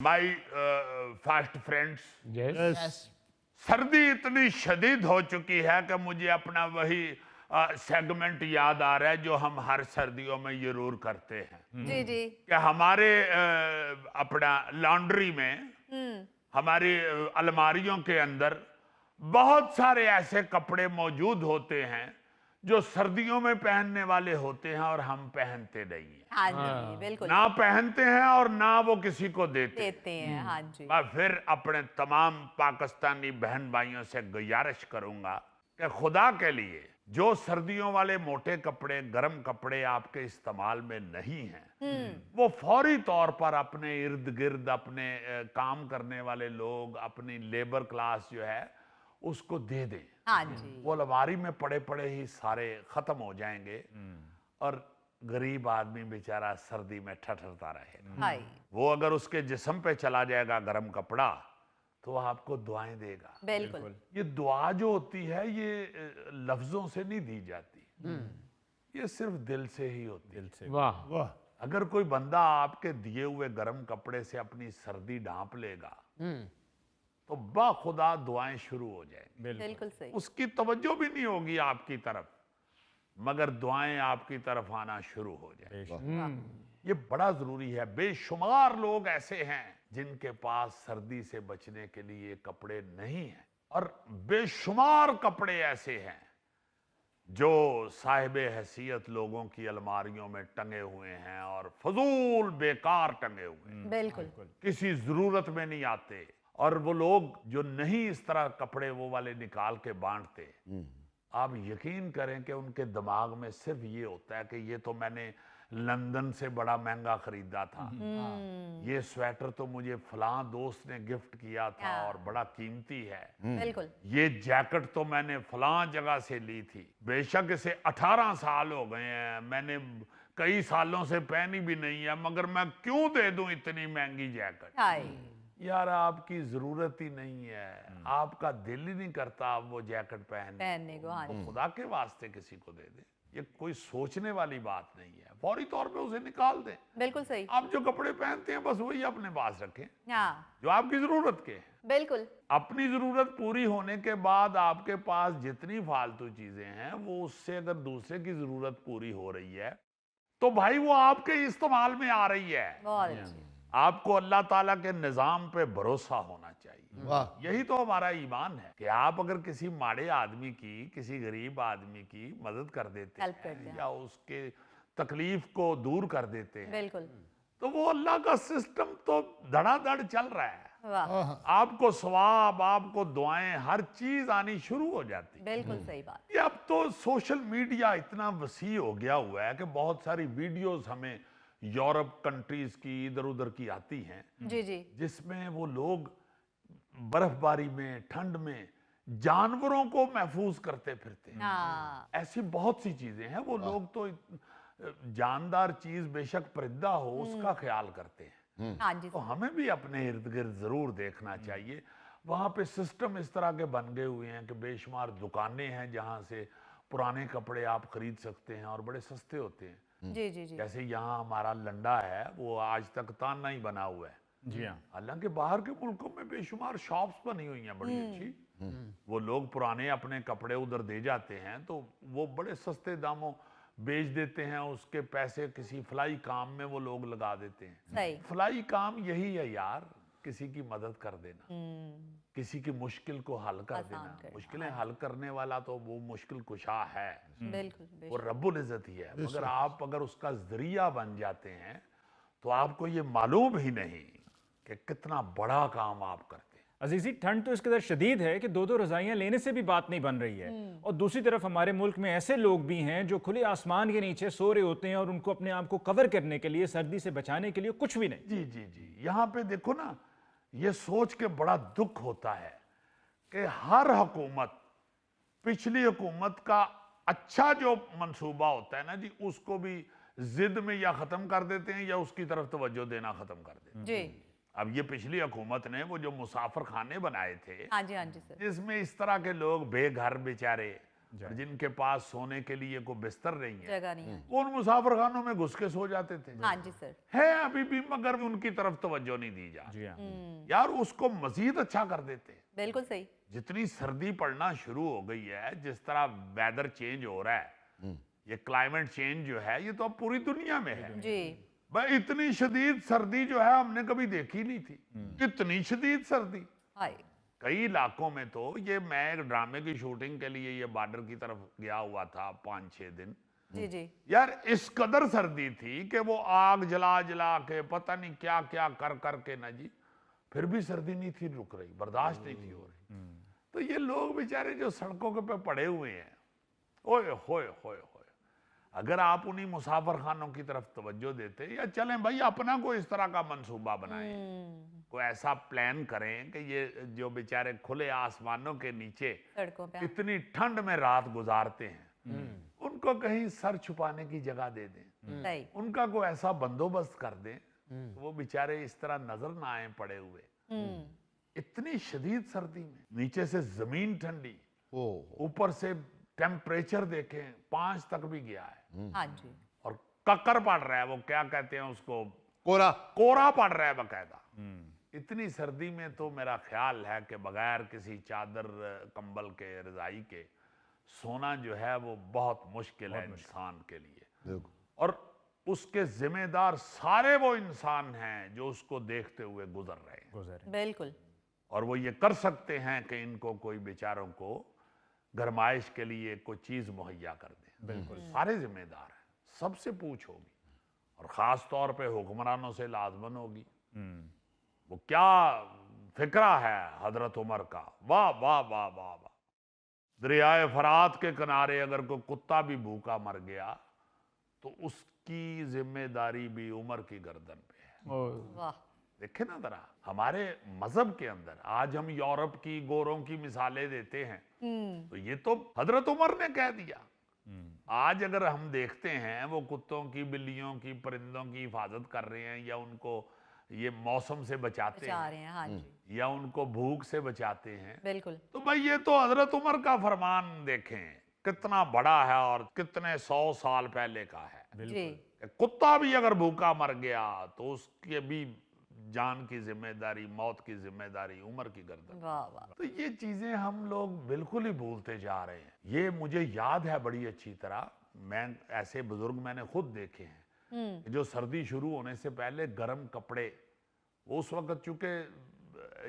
माई fast friends, yes सर्दी इतनी शदीद हो चुकी है कि मुझे अपना वही सेगमेंट याद आ रहा है जो हम हर सर्दियों में जरूर करते हैं जी जी। कि हमारे अपना लॉन्ड्री में हम्म। हमारी अलमारियों के अंदर बहुत सारे ऐसे कपड़े मौजूद होते हैं जो सर्दियों में पहनने वाले होते हैं और हम पहनते नहीं हैं, हाँ जी बिल्कुल ना पहनते हैं और ना वो किसी को देते हैं। देते हैं। हाँ जी मैं फिर अपने तमाम पाकिस्तानी बहन भाइयों से गुजारिश करूंगा कि खुदा के लिए जो सर्दियों वाले मोटे कपड़े, गर्म कपड़े आपके इस्तेमाल में नहीं हैं, वो फौरी तौर पर अपने इर्द गिर्द अपने काम करने वाले लोग, अपनी लेबर क्लास जो है उसको दे दें। हाँ जी वो अलमारी में पड़े पड़े ही सारे खत्म हो जाएंगे और गरीब आदमी बेचारा सर्दी में ठठरता रहेगा। हाय वो अगर उसके जिस्म पे चला जाएगा गर्म कपड़ा तो आपको दुआएं देगा। बिल्कुल ये दुआ जो होती है ये लफ्जों से नहीं दी जाती, ये सिर्फ दिल से ही होती है। वाह वाह। अगर कोई बंदा आपके दिए हुए गर्म कपड़े से अपनी सर्दी ढांप लेगा तो बाखुदा दुआएं शुरू हो जाएंगी। बिल्कुल सही। उसकी तवज्जो भी नहीं होगी आपकी तरफ, मगर दुआएं आपकी तरफ आना शुरू हो जाएंगी। ये बड़ा जरूरी है। बेशुमार लोग ऐसे हैं जिनके पास सर्दी से बचने के लिए कपड़े नहीं हैं, और बेशुमार कपड़े ऐसे हैं जो साहिबे हैसियत लोगों की अलमारियों में टंगे हुए हैं और फजूल बेकार टंगे हुए हैं, बिल्कुल किसी जरूरत में नहीं आते। और वो लोग जो नहीं इस तरह कपड़े वो वाले निकाल के बांटते, आप यकीन करें कि उनके दिमाग में सिर्फ ये होता है कि ये तो मैंने लंदन से बड़ा महंगा खरीदा था, ये स्वेटर तो मुझे फलां दोस्त ने गिफ्ट किया था और बड़ा कीमती है, बिल्कुल ये जैकेट तो मैंने फलां जगह से ली थी, बेशक इसे 18 साल हो गए हैं, मैंने कई सालों से पहनी भी नहीं है, मगर मैं क्यों दे दूं इतनी महंगी जैकेट। हाय यार आपकी जरूरत ही नहीं है, आपका दिल ही नहीं करता आप वो जैकेट पहनने को। हाँ तो जी खुदा के वास्ते किसी को दे दे। ये कोई सोचने वाली बात नहीं है, फौरी तौर पे उसे निकाल दें। बिल्कुल सही। आप जो कपड़े पहनते हैं बस वही अपने पास रखें हाँ जो आपकी जरूरत के हैं। बिल्कुल अपनी जरूरत पूरी होने के बाद आपके पास जितनी फालतू चीजें हैं वो उससे अगर दूसरे की जरूरत पूरी हो रही है तो भाई वो आपके इस्तेमाल में आ रही है। बहुत अच्छी। आपको अल्लाह ताला के निजाम पे भरोसा होना चाहिए। वाह। यही तो हमारा ईमान है कि आप अगर किसी माड़े आदमी की, किसी गरीब आदमी की मदद कर देते हेल्प करते हैं हैं। या उसके तकलीफ को दूर कर देते हैं बिल्कुल तो वो अल्लाह का सिस्टम तो धड़ाधड़ चल रहा है। वाह आपको सवाब, आपको दुआएं, हर चीज आनी शुरू हो जाती है। बिल्कुल सही बात। ये अब तो सोशल मीडिया इतना वसी हो गया हुआ है कि बहुत सारी वीडियोस हमें यूरोप कंट्रीज की इधर उधर की आती हैं जी जी जिसमें वो लोग बर्फबारी में, ठंड में जानवरों को महफूज करते फिरते हैं। हाँ ऐसी बहुत सी चीजें हैं। वो लोग तो जानदार चीज बेशक परिंदा हो उसका ख्याल करते हैं। हाँ जी तो हमें भी अपने इर्द गिर्द जरूर देखना चाहिए। वहां पे सिस्टम इस तरह के बन गए हुए हैं कि बेशुमार दुकानें हैं जहां से पुराने कपड़े आप खरीद सकते हैं और बड़े सस्ते होते हैं। जी जी जी जैसे यहाँ हमारा लंडा है वो आज तक ताना ही बना हुआ है। जी हाँ हालांकि बाहर के मुल्कों में बेशुमार शॉप्स बनी हुई हैं बड़ी अच्छी। वो लोग पुराने अपने कपड़े उधर दे जाते हैं तो वो बड़े सस्ते दामों बेच देते हैं, उसके पैसे किसी फलाई काम में वो लोग लगा देते हैं। सही। फलाई काम यही है यार, किसी की मदद कर देना, किसी की मुश्किल को हल कर आसान देना। करना, मुश्किलें हल करने वाला तो वो मुश्किल कुशा है, बिल्कुल वो रब्बुल इज्जत ही है। मगर आप अगर उसका जरिया बन जाते हैं तो आपको ये मालूम ही नहीं कि कितना बड़ा काम आप करते हैं। अजीजी, ठंड तो इस कदर शदीद है कि दो दो रजाइयाँ लेने से भी बात नहीं बन रही है, और दूसरी तरफ हमारे मुल्क में ऐसे लोग भी हैं जो खुले आसमान के नीचे सो रहे होते हैं और उनको अपने आप को कवर करने के लिए, सर्दी से बचाने के लिए कुछ भी नहीं। जी जी जी, यहाँ पे देखो ना, ये सोच के बड़ा दुख होता है कि हर हुकूमत, पिछली हुकूमत का अच्छा जो मंसूबा होता है ना जी, उसको भी जिद में या खत्म कर देते हैं या उसकी तरफ तवज्जो देना खत्म कर देते हैं। जी अब ये पिछली हुकूमत ने वो जो मुसाफिर खाने बनाए थे हाँ जी सर। जिसमें इस तरह के लोग बेघर बेचारे और जिनके पास सोने के लिए कोई बिस्तर नहीं है, जगह नहीं है। वो उन मुसाफिर खानों में घुस के सो जाते थे। हाँ जी सर। है अभी भी, मगर उनकी तरफ तवज्जो नहीं दी जा जी हाँ। यार उसको मजीद अच्छा कर देते। बिल्कुल सही। जितनी सर्दी पड़ना शुरू हो गई है, जिस तरह वेदर चेंज हो रहा है, ये क्लाइमेट चेंज जो है ये तो अब पूरी दुनिया में है जी। भाई। इतनी शदीद सर्दी जो है हमने कभी देखी नहीं थी, इतनी शदीद सर्दी। हाय। कई इलाकों में तो ये, मैं एक ड्रामे की शूटिंग के लिए ये बॉर्डर की तरफ गया हुआ था 5-6 दिन। जी जी। यार इस कदर सर्दी थी कि वो आग जला जला के पता नहीं क्या क्या कर कर के ना जी, फिर भी सर्दी नहीं थी रुक रही, बर्दाश्त नहीं थी हो रही। तो ये लोग बेचारे जो सड़कों के पे पड़े हुए हैं, ओए होए होए होए, अगर आप उन्हीं मुसाफिर खानों की तरफ तवज्जो देते, या चलें भाई अपना कोई इस तरह का मंसूबा बनाएं, कोई ऐसा प्लान करें कि ये जो बेचारे खुले आसमानों के नीचे सड़कों पे। इतनी ठंड में रात गुजारते हैं, उनको कहीं सर छुपाने की जगह दे दें, सही। उनका कोई ऐसा बंदोबस्त कर दें तो वो बेचारे इस तरह नजर ना आए पड़े हुए। इतनी शदीद सर्दी में, नीचे से जमीन ठंडी, ऊपर से टेम्परेचर देखें 5 तक भी गया है, हाँ जी। और कक्कर पड़ रहा है, वो क्या कहते हैं उसको, कोरा। कोरा पड़ रहा है बकायदा। इतनी सर्दी में तो मेरा ख्याल है कि बगैर किसी चादर कंबल के, रजाई के सोना जो है वो बहुत मुश्किल है इंसान के लिए। और उसके जिम्मेदार सारे वो इंसान हैं जो उसको देखते हुए गुजर रहे हैं, बिल्कुल। और वो ये कर सकते हैं कि इनको कोई बेचारों को गरमाइश के लिए कोई चीज मुहैया कर दें। बिल्कुल सारे जिम्मेदार हैं, सबसे पूछ होगी, और खास तौर पे हुक्मरानों से लाजमन होगी। वो क्या फिक्रा है हजरत उमर का, वाह वाह वाह वाह वाह। दरियाए फरात के किनारे अगर कोई कुत्ता भी भूखा मर गया तो उसकी जिम्मेदारी भी उमर की गर्दन पे है। वाह। देखे ना जरा हमारे मजहब के अंदर, आज हम यूरोप की गोरों की मिसालें देते हैं, तो ये तो हजरत उमर ने कह दिया। आज अगर हम देखते हैं वो कुत्तों की, बिल्लियों की, परिंदों की हिफाजत कर रहे हैं, या उनको ये मौसम से बचाते बचा हैं, रहे हैं। हाँ जी। या उनको भूख से बचाते हैं, बिल्कुल। तो भाई ये तो हजरत उमर का फरमान देखें कितना बड़ा है और कितने 100 साल पहले का है। जी। कुत्ता भी अगर भूखा मर गया तो उसके भी जान की जिम्मेदारी, मौत की जिम्मेदारी उमर की गर्दन। वाह वाह। तो ये चीजें हम लोग बिल्कुल ही भूलते जा रहे हैं। ये मुझे याद है बड़ी अच्छी तरह, मैं ऐसे बुजुर्ग मैंने खुद देखे हैं जो सर्दी शुरू होने से पहले गर्म कपड़े, उस वक्त चूंकि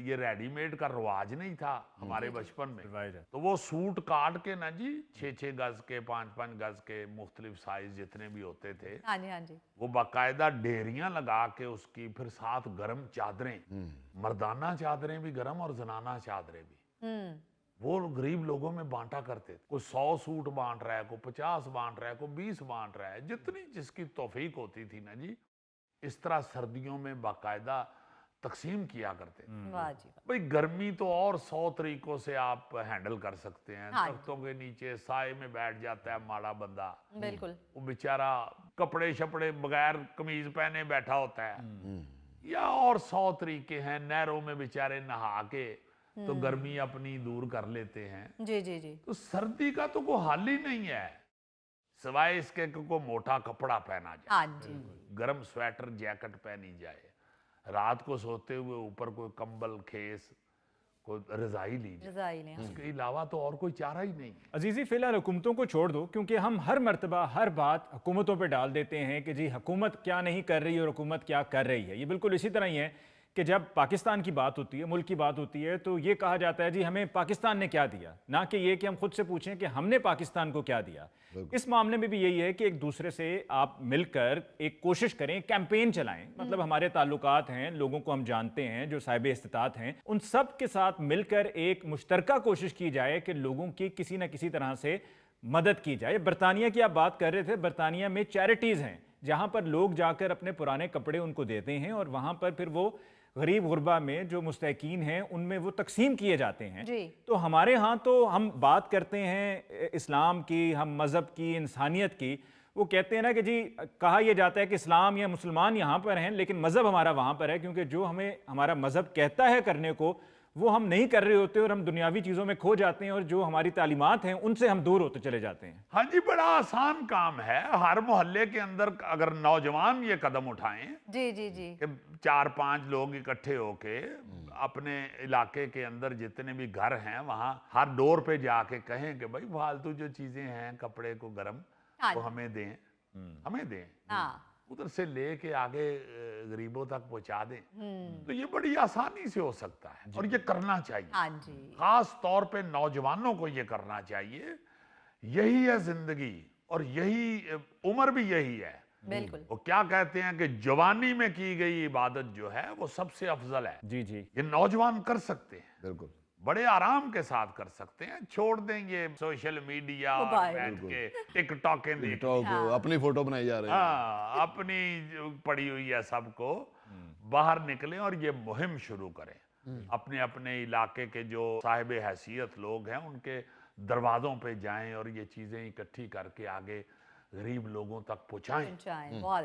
ये रेडीमेड का रिवाज नहीं था हमारे बचपन में, तो वो सूट काट के ना जी 6-6 गज के, 5-5 गज के, मुख्तलिफ साइज जितने भी होते थे, हाँ जी। हाँ जी। वो बाकायदा डेरियां लगा के उसकी, फिर साथ गर्म चादरें, मर्दाना चादरें भी गर्म और जनाना चादरें भी, वो गरीब लोगों में बांटा करते थे। कोई 100 सूट बांट रहा है, कोई 50 बांट रहा है, कोई 20 बांट रहा है, जितनी जिसकी तौफीक होती थी ना जी, इस तरह सर्दियों में बाकायदा तकसीम किया करते थे। वाह जी। भाई गर्मी तो और 100 तरीकों से आप हैंडल कर सकते हैं। हाँ। दरख्तों के नीचे साए में बैठ जाता है माड़ा बंदा, बिल्कुल। वो बेचारा कपड़े शपड़े बगैर कमीज पहने बैठा होता है, या और 100 तरीके हैं। नहरों में बेचारे नहा के तो गर्मी अपनी दूर कर लेते हैं। जी जी जी। तो सर्दी का तो कोई हाल ही नहीं है, सिवाय इसके कि कोई मोटा कपड़ा पहना जाए, हाँ जी। गर्म स्वेटर जैकेट पहनी जाए, रात को सोते हुए ऊपर कोई कंबल, खेस, कोई रजाई ली जाए। रजाई ने। इसके अलावा तो और कोई चारा ही नहीं है। अजीज़ी फ़िलहाल हुकूमतों को छोड़ दो, क्योंकि हम हर मर्तबा हर बात हुकूमतों पे डाल देते हैं कि जी हुकूमत क्या नहीं कर रही और हुकूमत क्या कर रही है। ये बिल्कुल इसी तरह ही है कि जब पाकिस्तान की बात होती है, मुल्क की बात होती है, तो ये कहा जाता है जी हमें पाकिस्तान ने क्या दिया, ना कि ये कि हम खुद से पूछें कि हमने पाकिस्तान को क्या दिया। इस मामले में भी यही है कि एक दूसरे से आप मिलकर एक कोशिश करें, कैंपेन चलाएं। मतलब हमारे ताल्लुकात हैं, लोगों को हम जानते हैं जो साहिब इस्तिताअत हैं, उन सब के साथ मिलकर एक मुश्तरका कोशिश की जाए कि लोगों की किसी न किसी तरह से मदद की जाए। बरतानिया की आप बात कर रहे थे, बरतानिया में चैरिटीज़ हैं जहाँ पर लोग जाकर अपने पुराने कपड़े उनको देते हैं और वहाँ पर फिर वो गरीब गुरबा में जो मुस्तहकीन हैं उनमें वो तकसीम किए जाते हैं। तो हमारे यहाँ तो हम बात करते हैं इस्लाम की, हम मज़हब की, इंसानियत की, वो कहते हैं ना कि जी कहा यह जाता है कि इस्लाम या मुसलमान यहाँ पर हैं लेकिन मज़हब हमारा वहाँ पर है, क्योंकि जो हमें हमारा मज़हब कहता है करने को وہ ہم نہیں کر رہے ہوتے اور ہم دنیاوی چیزوں میں کھو جاتے ہیں اور جو ہماری تعلیمات ہیں ان سے ہم دور ہوتے چلے جاتے ہیں. ہاں جی، بڑا آسان کام ہے. ہر محلے کے اندر اگر نوجوان یہ قدم اٹھائیں جی جی جی کہ 4-5 لوگ اکٹھے ہو کے اپنے علاقے کے اندر جتنے بھی گھر ہیں وہاں ہر ڈور پہ جا کے کہیں کہ بھائی فالتو جو چیزیں ہیں کپڑے کو گرم ہاں وہ ہمیں دیں، ہمیں دیں، ہاں ادھر سے لے کے آگے غریبوں تک پہنچا دیں. تو یہ بڑی آسانی سے ہو سکتا ہے اور یہ کرنا چاہیے. ہاں جی خاص طور پہ نوجوانوں کو یہ کرنا چاہیے. یہی ہے زندگی اور یہی عمر بھی یہی ہے. بالکل وہ کیا کہتے ہیں کہ جوانی میں کی گئی عبادت جو ہے وہ سب سے افضل ہے. جی جی یہ نوجوان کر سکتے ہیں، بالکل بڑے آرام کے ساتھ کر سکتے ہیں. چھوڑ دیں یہ سوشل میڈیا اور موبائل. بیٹھ کے ٹک ٹاکیں دیکھ اپنی فوٹو بنائی جا رہے ہیں. ہاں اپنی جو پڑی ہوئی ہے سب کو باہر نکلیں اور یہ مہم شروع کریں. اپنے اپنے علاقے کے جو صاحب حیثیت لوگ ہیں ان کے دروازوں پہ جائیں اور یہ چیزیں اکٹھی کر کے آگے غریب لوگوں تک پہنچائیں. بہت